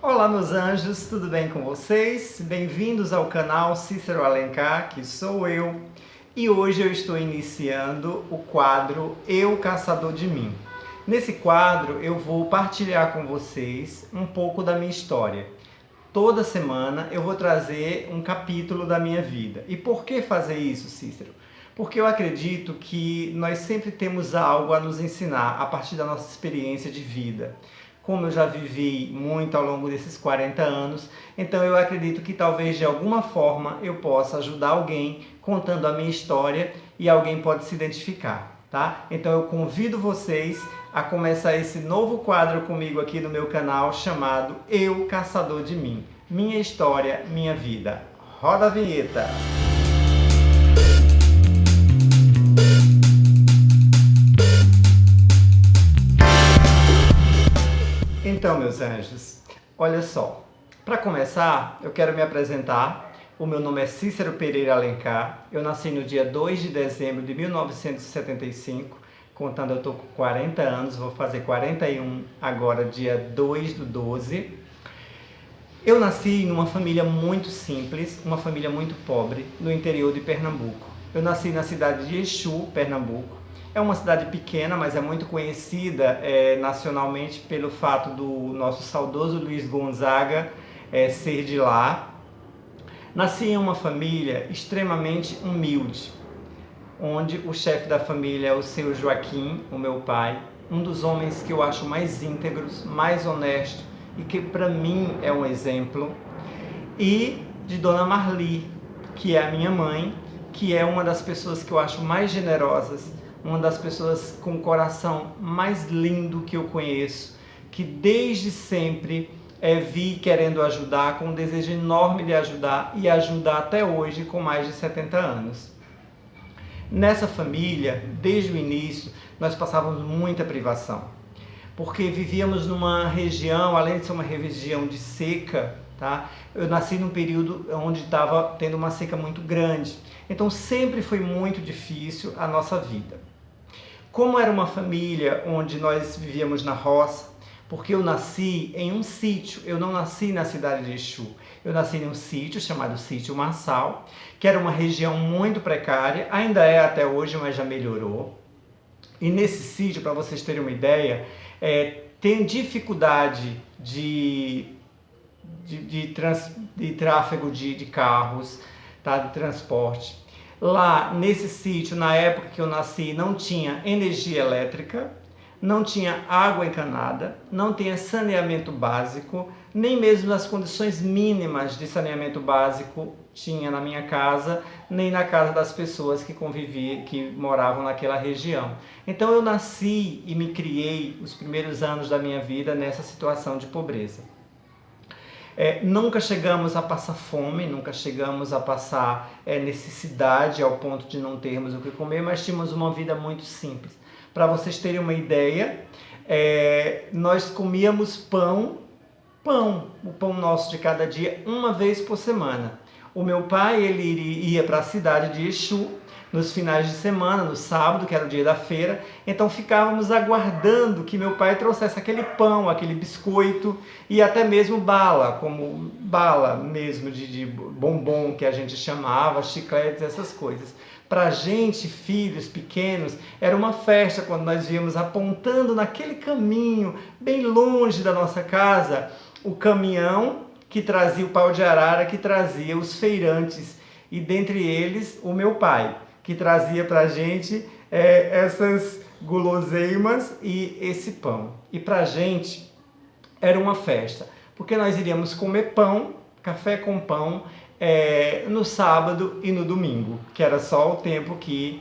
Olá, meus anjos, tudo bem com vocês? Bem-vindos ao canal Cícero Alencar, que sou eu. E hoje eu estou iniciando o quadro Eu, Caçador de Mim. Nesse quadro eu vou partilhar com vocês um pouco da minha história. Toda semana eu vou trazer um capítulo da minha vida. E por que fazer isso, Cícero? Porque eu acredito que nós sempre temos algo a nos ensinar a partir da nossa experiência de vida. Como eu já vivi muito ao longo desses 40 anos, então eu acredito que talvez de alguma forma eu possa ajudar alguém contando a minha história e alguém pode se identificar, tá? Então eu convido vocês a começar esse novo quadro comigo aqui no meu canal chamado Eu, Caçador de Mim. Minha história, minha vida. Roda a vinheta! Então, meus anjos, olha só. Para começar, eu quero me apresentar. O meu nome é Cícero Pereira Alencar. Eu nasci no dia 2 de dezembro de 1975. Contando, eu estou com 40 anos, vou fazer 41 agora, dia 2/12. Eu nasci numa família muito simples, uma família muito pobre, no interior de Pernambuco. Eu nasci na cidade de Exu, Pernambuco. É uma cidade pequena, mas é muito conhecida nacionalmente pelo fato do nosso saudoso Luiz Gonzaga ser de lá. Nasci em uma família extremamente humilde, onde o chefe da família é o seu Joaquim, o meu pai, um dos homens que eu acho mais íntegros, mais honestos e que para mim é um exemplo, e de Dona Marli, que é a minha mãe, que é uma das pessoas que eu acho mais generosas, uma das pessoas com o coração mais lindo que eu conheço, que desde sempre vi querendo ajudar, com um desejo enorme de ajudar e ajuda até hoje com mais de 70 anos. Nessa família, desde o início, nós passávamos muita privação, porque vivíamos numa região, além de ser uma região de seca, tá? Eu nasci num período onde estava tendo uma seca muito grande, então sempre foi muito difícil a nossa vida. Como era uma família onde nós vivíamos na roça, porque eu nasci em um sítio, eu não nasci na cidade de Exu, eu nasci em um sítio chamado Sítio Marçal, que era uma região muito precária, ainda é até hoje, mas já melhorou. E nesse sítio, para vocês terem uma ideia, tem dificuldade de tráfego de carros, tá? De transporte. Lá nesse sítio, na época que eu nasci, não tinha energia elétrica, não tinha água encanada, não tinha saneamento básico, nem mesmo as condições mínimas de saneamento básico tinha na minha casa, nem na casa das pessoas que conviviam, que moravam naquela região. Então eu nasci e me criei os primeiros anos da minha vida nessa situação de pobreza. Nunca chegamos a passar fome, nunca chegamos a passar necessidade ao ponto de não termos o que comer, mas tínhamos uma vida muito simples. Para vocês terem uma ideia, nós comíamos pão, o pão nosso de cada dia, uma vez por semana. O meu pai, ele ia para a cidade de Exu nos finais de semana, no sábado, que era o dia da feira, então ficávamos aguardando que meu pai trouxesse aquele pão, aquele biscoito e até mesmo bala, como bala mesmo de bombom que a gente chamava, chicletes, essas coisas. Para a gente, filhos pequenos, era uma festa quando nós íamos apontando naquele caminho, bem longe da nossa casa, o caminhão que trazia o pau de arara, que trazia os feirantes, e dentre eles o meu pai, que trazia para a gente essas guloseimas e esse pão. E para a gente era uma festa, porque nós iríamos comer pão, café com pão, no sábado e no domingo, que era só o tempo que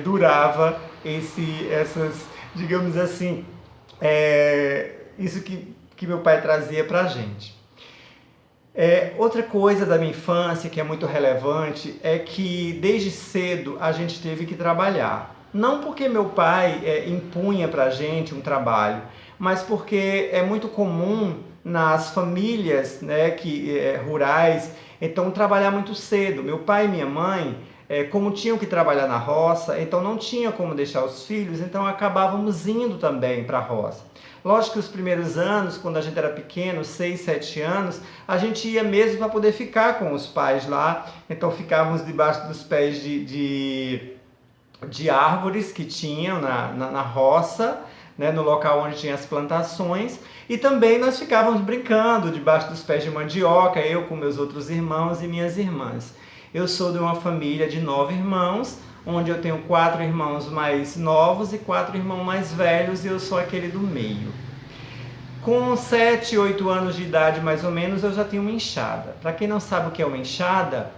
durava essas, digamos assim, isso que meu pai trazia para a gente. Outra coisa da minha infância que é muito relevante é que desde cedo a gente teve que trabalhar. Não porque meu pai impunha pra gente um trabalho, mas porque é muito comum nas famílias, né, rurais, então trabalhar muito cedo. Meu pai e minha mãe, como tinham que trabalhar na roça, então não tinha como deixar os filhos, então acabávamos indo também para a roça. Lógico que os primeiros anos, quando a gente era pequeno, 6, 7 anos, a gente ia mesmo para poder ficar com os pais lá. Então ficávamos debaixo dos pés de árvores que tinham na roça, né, no local onde tinha as plantações, e também nós ficávamos brincando debaixo dos pés de mandioca, eu com meus outros irmãos e minhas irmãs. Eu sou de uma família de 9 irmãos, onde eu tenho 4 irmãos mais novos e 4 irmãos mais velhos, e eu sou aquele do meio. Com 7, 8 anos de idade mais ou menos, eu já tinha uma enxada. Para quem não sabe o que é uma enxada,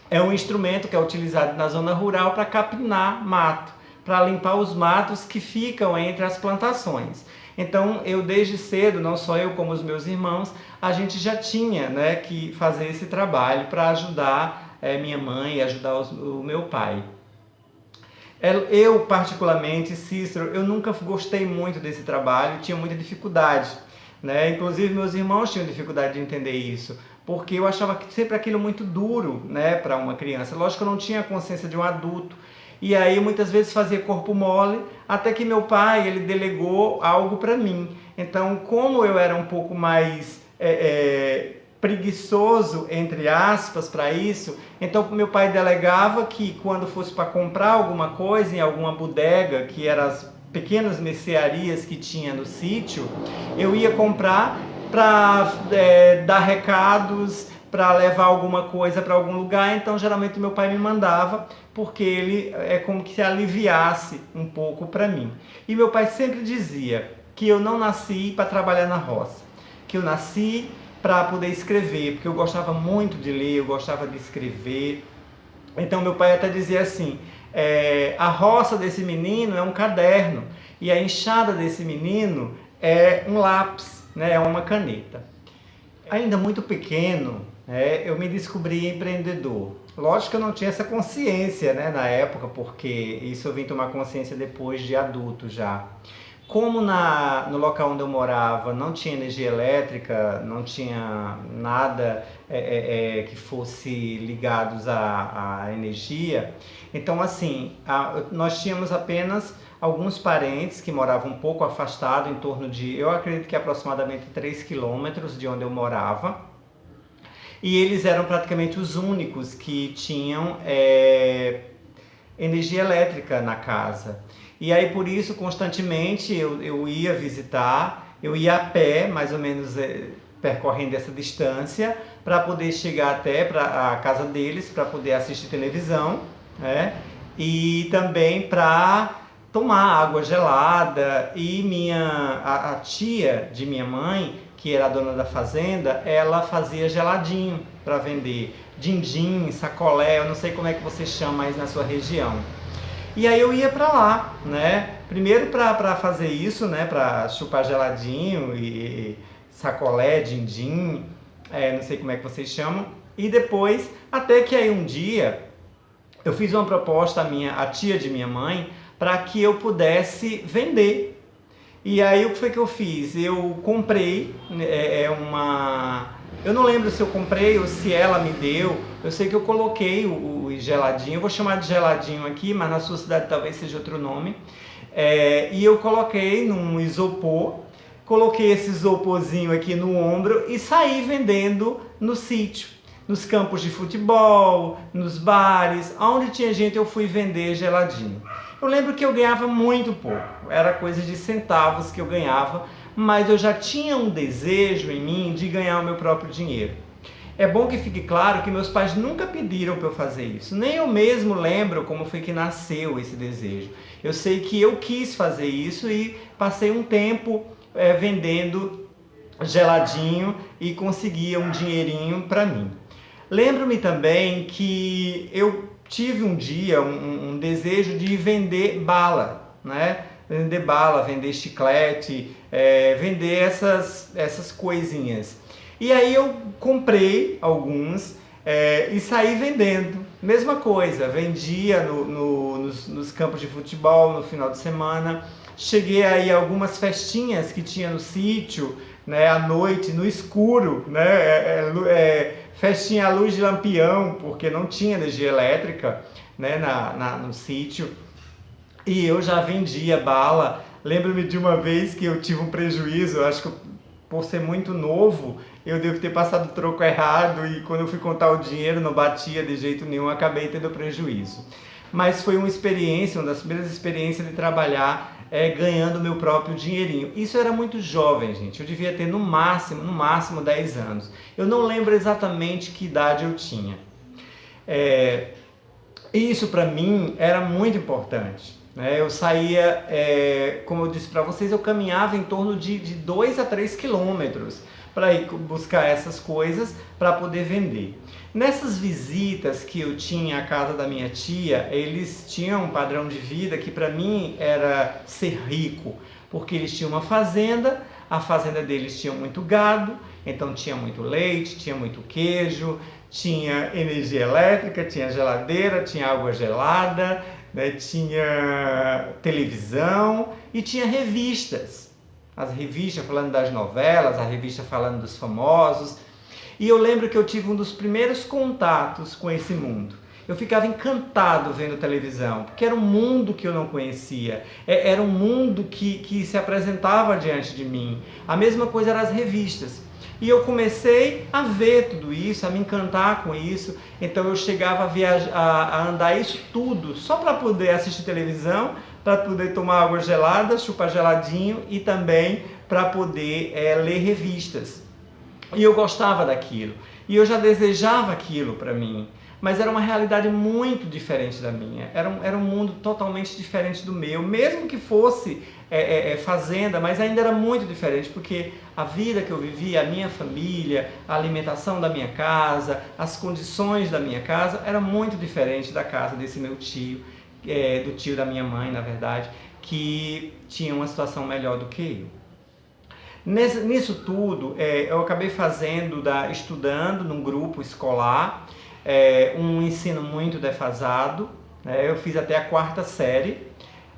é um instrumento que é utilizado na zona rural para capinar mato, para limpar os matos que ficam entre as plantações. Então, eu desde cedo, não só eu como os meus irmãos, a gente já tinha, né, que fazer esse trabalho para ajudar minha mãe e ajudar o meu pai. Eu, particularmente, Cícero, eu nunca gostei muito desse trabalho, tinha muita dificuldade, né? Inclusive, meus irmãos tinham dificuldade de entender isso, porque eu achava sempre aquilo muito duro, né, para uma criança. Lógico que eu não tinha a consciência de um adulto, e aí muitas vezes fazia corpo mole, até que meu pai, ele delegou algo para mim. Então, como eu era um pouco mais preguiçoso, entre aspas, para isso, então meu pai delegava que quando fosse para comprar alguma coisa em alguma bodega, que eram as pequenas mercearias que tinha no sítio, eu ia comprar para dar recados, para levar alguma coisa para algum lugar. Então geralmente meu pai me mandava, porque ele é como que se aliviasse um pouco para mim. E meu pai sempre dizia que eu não nasci para trabalhar na roça, que eu nasci para poder escrever, porque eu gostava muito de ler, eu gostava de escrever. Então meu pai até dizia assim, a roça desse menino é um caderno, e a enxada desse menino é um lápis, né, é uma caneta. Ainda muito pequeno, eu me descobri empreendedor. Lógico que eu não tinha essa consciência, né, na época, porque isso eu vim tomar consciência depois de adulto já. Como no local onde eu morava não tinha energia elétrica, não tinha nada que fosse ligados à energia, então assim, nós tínhamos apenas alguns parentes que moravam um pouco afastados, em torno de, eu acredito que aproximadamente 3 quilômetros de onde eu morava, e eles eram praticamente os únicos que tinham energia elétrica na casa. E aí por isso constantemente eu ia visitar, eu ia a pé, mais ou menos percorrendo essa distância, para poder chegar até a casa deles, para poder assistir televisão, né? E também para tomar água gelada. E a tia de minha mãe, que era a dona da fazenda, ela fazia geladinho para vender, din-din, sacolé, eu não sei como é que você chama aí na sua região. E aí eu ia para lá, né? Primeiro para fazer isso, né? Para chupar geladinho e sacolé, din-din, não sei como é que vocês chamam. E depois, até que aí um dia, eu fiz uma proposta à tia de minha mãe, para que eu pudesse vender. E aí o que foi que eu fiz? Eu comprei eu não lembro se eu comprei ou se ela me deu. Eu sei que eu coloquei o geladinho, eu vou chamar de geladinho aqui, mas na sua cidade talvez seja outro nome. E eu coloquei num isopor, coloquei esse isoporzinho aqui no ombro e saí vendendo no sítio, nos campos de futebol, nos bares, onde tinha gente eu fui vender geladinho. Eu lembro que eu ganhava muito pouco, era coisa de centavos que eu ganhava, mas eu já tinha um desejo em mim de ganhar o meu próprio dinheiro. É bom que fique claro que meus pais nunca pediram para eu fazer isso, nem eu mesmo lembro como foi que nasceu esse desejo. Eu sei que eu quis fazer isso e passei um tempo vendendo geladinho e conseguia um dinheirinho para mim. Lembro-me também que eu tive um dia um desejo de vender bala, né? Vender bala, vender chiclete, vender essas coisinhas. E aí eu comprei alguns e saí vendendo. Mesma coisa, vendia nos campos de futebol no final de semana. Cheguei aí a algumas festinhas que tinha no sítio, né, à noite, no escuro, né, festinha à luz de lampião, porque não tinha energia elétrica, né, no sítio. E eu já vendia bala Lembro-me de uma vez que eu tive um prejuízo, eu acho que por ser muito novo, eu devo ter passado o troco errado e quando eu fui contar o dinheiro não batia de jeito nenhum, acabei tendo prejuízo. Mas foi uma experiência, uma das primeiras experiências de trabalhar ganhando meu próprio dinheirinho. Isso era muito jovem, gente. Eu devia ter no máximo 10 anos. Eu não lembro exatamente que idade eu tinha. Isso para mim era muito importante. Eu saía, como eu disse para vocês, eu caminhava em torno de 2 a 3 quilômetros para ir buscar essas coisas para poder vender. Nessas visitas que eu tinha à casa da minha tia, eles tinham um padrão de vida que para mim era ser rico, porque eles tinham uma fazenda, a fazenda deles tinha muito gado, então tinha muito leite, tinha muito queijo, tinha energia elétrica, tinha geladeira, tinha água gelada, né, tinha televisão e tinha revistas. As revistas falando das novelas, a revista falando dos famosos. E eu lembro que eu tive um dos primeiros contatos com esse mundo. Eu ficava encantado vendo televisão, porque era um mundo que eu não conhecia. Era um mundo que se apresentava diante de mim. A mesma coisa eram as revistas. E eu comecei a ver tudo isso, a me encantar com isso. Então eu chegava a viajar, a andar isso tudo, só para poder assistir televisão, para poder tomar água gelada, chupar geladinho e também para poder ler revistas. E eu gostava daquilo. E eu já desejava aquilo para mim. Mas era uma realidade muito diferente da minha. Era um mundo totalmente diferente do meu. Mesmo que fosse fazenda, mas ainda era muito diferente. Porque a vida que eu vivia, a minha família, a alimentação da minha casa, as condições da minha casa, era muito diferente da casa desse meu tio, do tio da minha mãe, na verdade, que tinha uma situação melhor do que eu. Nisso tudo, eu acabei estudando num grupo escolar, um ensino muito defasado. Eu fiz até a 4ª série,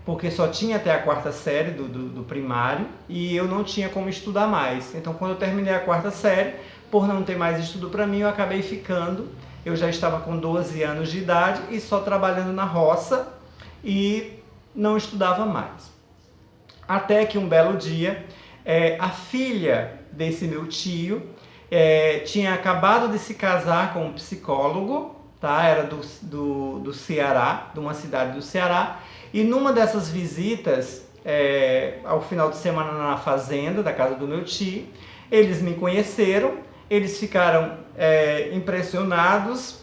porque só tinha até a 4ª série do primário e eu não tinha como estudar mais. Então, quando eu terminei a 4ª série, por não ter mais estudo para mim, eu acabei ficando. Eu já estava com 12 anos de idade e só trabalhando na roça e não estudava mais. Até que um belo dia, a filha desse meu tio tinha acabado de se casar com um psicólogo, tá? Era do Ceará, de uma cidade do Ceará, e numa dessas visitas, ao final de semana na fazenda da casa do meu tio, eles me conheceram, eles ficaram impressionados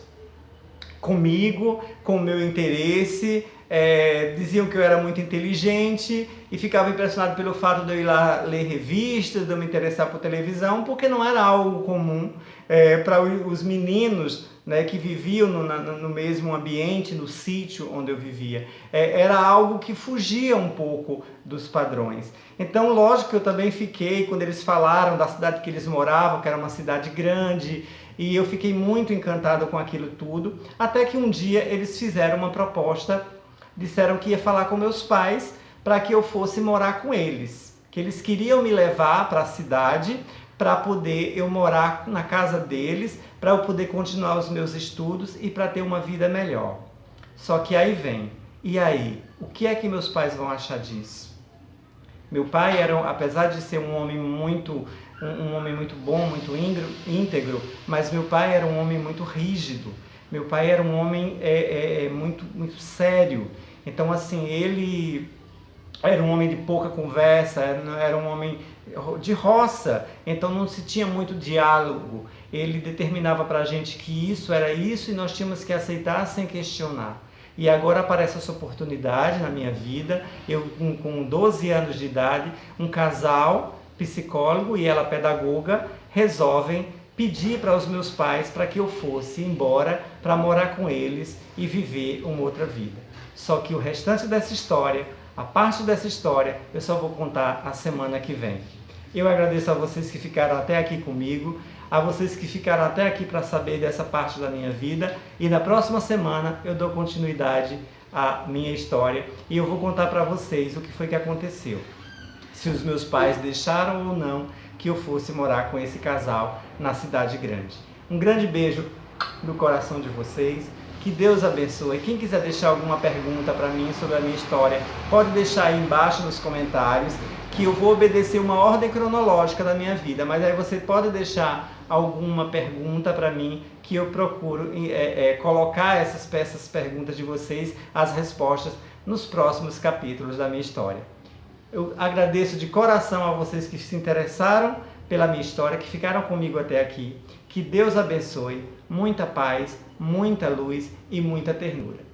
comigo, com o meu interesse, diziam que eu era muito inteligente e ficavam impressionados pelo fato de eu ir lá ler revistas, de eu me interessar por televisão, porque não era algo comum para os meninos, né, que viviam no mesmo ambiente, no sítio onde eu vivia. Era algo que fugia um pouco dos padrões. Então, lógico que eu também fiquei, quando eles falaram da cidade que eles moravam, que era uma cidade grande, e eu fiquei muito encantado com aquilo tudo, até que um dia eles fizeram uma proposta, disseram que ia falar com meus pais para que eu fosse morar com eles, que eles queriam me levar para a cidade para poder eu morar na casa deles, para eu poder continuar os meus estudos e para ter uma vida melhor. Só que aí vem, e aí? O que é que meus pais vão achar disso? Meu pai era, apesar de ser um homem muito bom, muito íntegro, mas meu pai era um homem muito rígido. Meu pai era um homem muito sério. Então, assim, ele era um homem de pouca conversa, era um homem de roça, então não se tinha muito diálogo. Ele determinava para a gente que isso era isso e nós tínhamos que aceitar sem questionar. E agora aparece essa oportunidade na minha vida, eu com 12 anos de idade, um casal, psicólogo e ela pedagoga, resolvem pedir para os meus pais para que eu fosse embora para morar com eles e viver uma outra vida. Só que o restante dessa história, a parte dessa história, eu só vou contar a semana que vem. Eu agradeço a vocês que ficaram até aqui comigo, a vocês que ficaram até aqui para saber dessa parte da minha vida, e na próxima semana eu dou continuidade à minha história e eu vou contar para vocês o que foi que aconteceu. Se os meus pais deixaram ou não que eu fosse morar com esse casal na cidade grande. Um grande beijo no coração de vocês, Que Deus abençoe. Quem quiser deixar alguma pergunta para mim sobre a minha história, pode deixar aí embaixo nos comentários, que eu vou obedecer uma ordem cronológica da minha vida, mas aí você pode deixar alguma pergunta para mim, que eu procuro colocar essas perguntas de vocês, as respostas, nos próximos capítulos da minha história. Eu agradeço de coração a vocês que se interessaram pela minha história, que ficaram comigo até aqui. Que Deus abençoe, muita paz, muita luz e muita ternura.